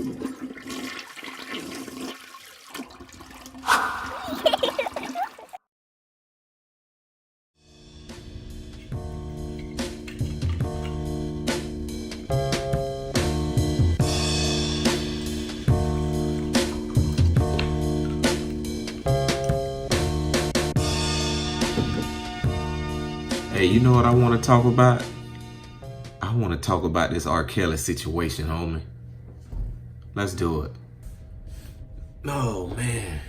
Hey, you know what I want to talk about? I want to talk about this R. Kelly situation, homie. Let's do it. Oh, man.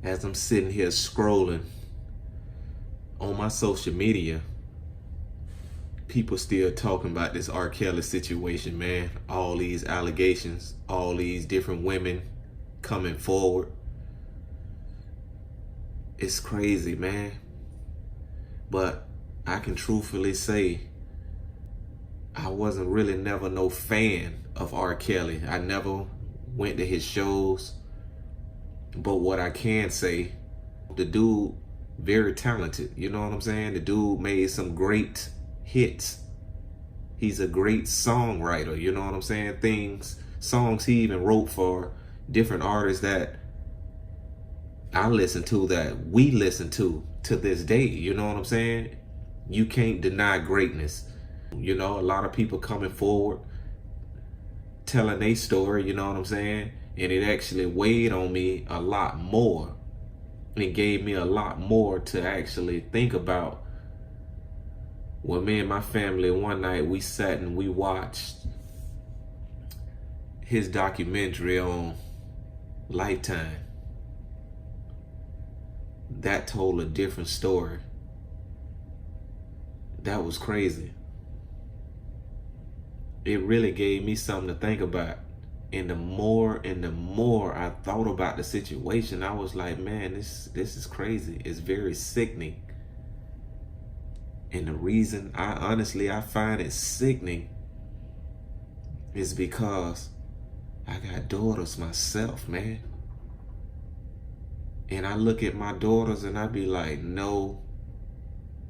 As I'm sitting here scrolling on my social media, people still talking about this R. Kelly situation, man. All these allegations, all these different women coming forward. It's crazy, man. But I can truthfully say I wasn't really never no fan of R. Kelly. I never went to his shows. But what I can say, the dude, very talented. You know what I'm saying? The dude made some great hits. He's a great songwriter. You know what I'm saying? Songs he even wrote for different artists that I listen to, that we listen to this day. You know what I'm saying? You can't deny greatness. You know, a lot of people coming forward, telling their story, you know what I'm saying? And it actually weighed on me a lot more. It gave me a lot more to actually think about. When me and my family one night, we sat and we watched his documentary on Lifetime. That told a different story. That was crazy. It really gave me something to think about. And the more I thought about the situation, I was like, man, this is crazy. It's very sickening. And the reason I find it sickening is because I got daughters myself, man. And I look at my daughters and I be like, no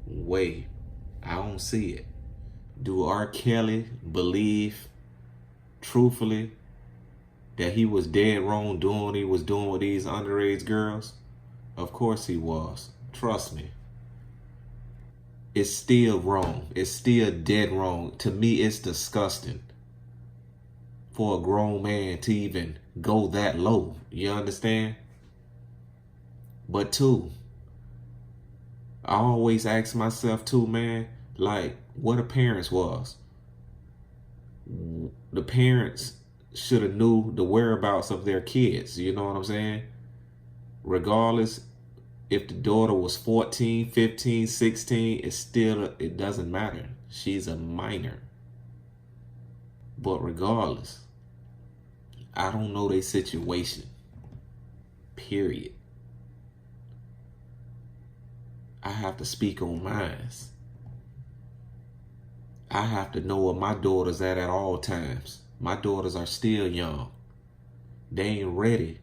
way. I don't see it. Do R. Kelly believe truthfully that he was dead wrong doing what he was doing with these underage girls? Of course he was. Trust me. It's still wrong. It's still dead wrong. To me, it's disgusting for a grown man to even go that low. You understand? But two, I always ask myself too, man, like what the parents was. The parents should have knew the whereabouts of their kids. You know what I'm saying? Regardless if the daughter was 14, 15, 16, it doesn't matter. She's a minor. But regardless, I don't know their situation. Period. I have to speak on mine. I have to know where my daughter's at all times. My daughters are still young. They ain't ready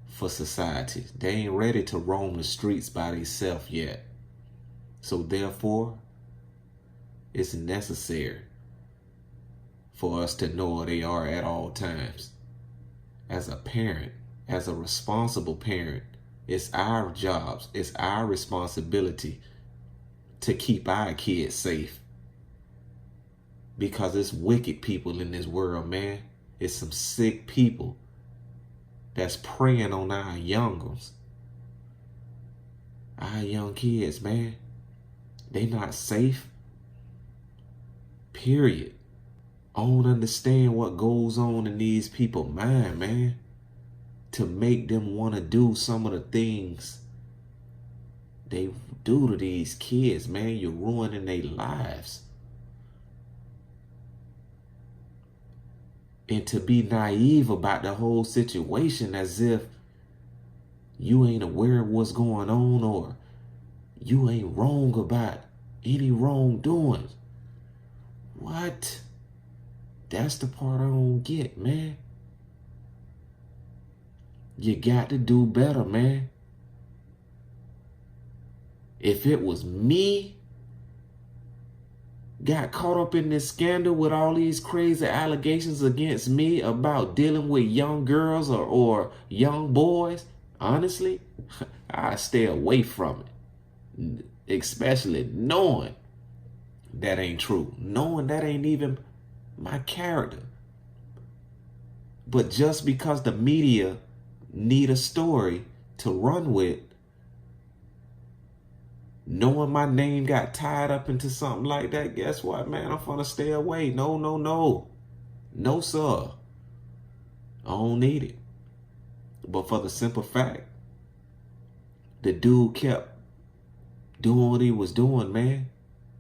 for society. They ain't ready to roam the streets by themselves yet. So therefore, it's necessary for us to know where they are at all times. As a parent, as a responsible parent, it's our jobs, it's our responsibility to keep our kids safe. Because it's wicked people in this world, man. It's some sick people that's preying on our young ones. Our young kids, man. They not safe. Period. I don't understand what goes on in these people's mind, man, to make them want to do some of the things they do to these kids, man. You're ruining their lives. And to be naive about the whole situation as if you ain't aware of what's going on or you ain't wrong about any wrongdoing. What? That's the part I don't get, man. You got to do better, man. If it was me got caught up in this scandal with all these crazy allegations against me about dealing with young girls or young boys, honestly, I stay away from it. Especially knowing that ain't true. Knowing that ain't even my character. But just because the media need a story to run with, knowing my name got tied up into something like that, guess what, man? I'm gonna stay away. No. No, sir. I don't need it. But for the simple fact, the dude kept doing what he was doing, man.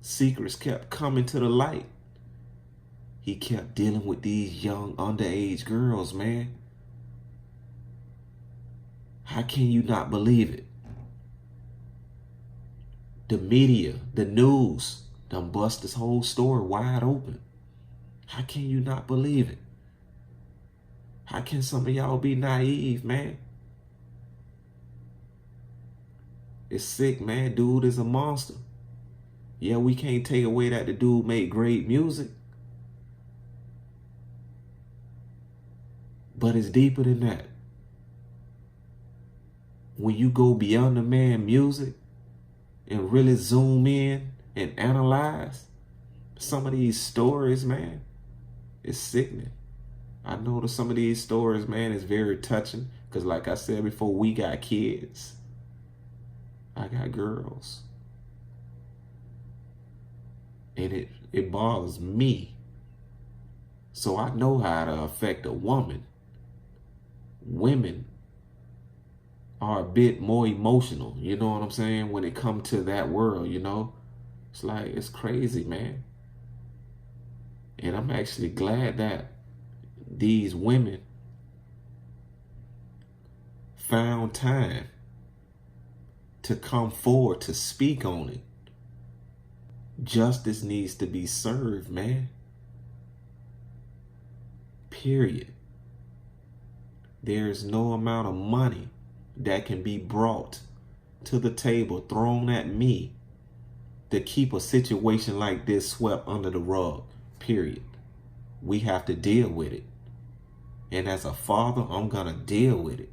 Secrets kept coming to the light. He kept dealing with these young underage girls, man. How can you not believe it? The media, the news, done bust this whole story wide open. How can you not believe it? How can some of y'all be naive, man? It's sick, man. Dude is a monster. Yeah, we can't take away that the dude made great music. But it's deeper than that. When you go beyond the man music and really zoom in and analyze some of these stories, man, it's sickening. I know that some of these stories, man, is very touching. Because like I said before, we got kids. I got girls. And it bothers me. So I know how to affect a woman. Women are a bit more emotional, you know what I'm saying, when it comes to that world, you know. It's like, it's crazy, man. And I'm actually glad that these women found time to come forward to speak on it. Justice needs to be served, man. Period. There's no amount of money that can be brought to the table, thrown at me, to keep a situation like this swept under the rug. Period. We have to deal with it. And as a father, I'm gonna deal with it.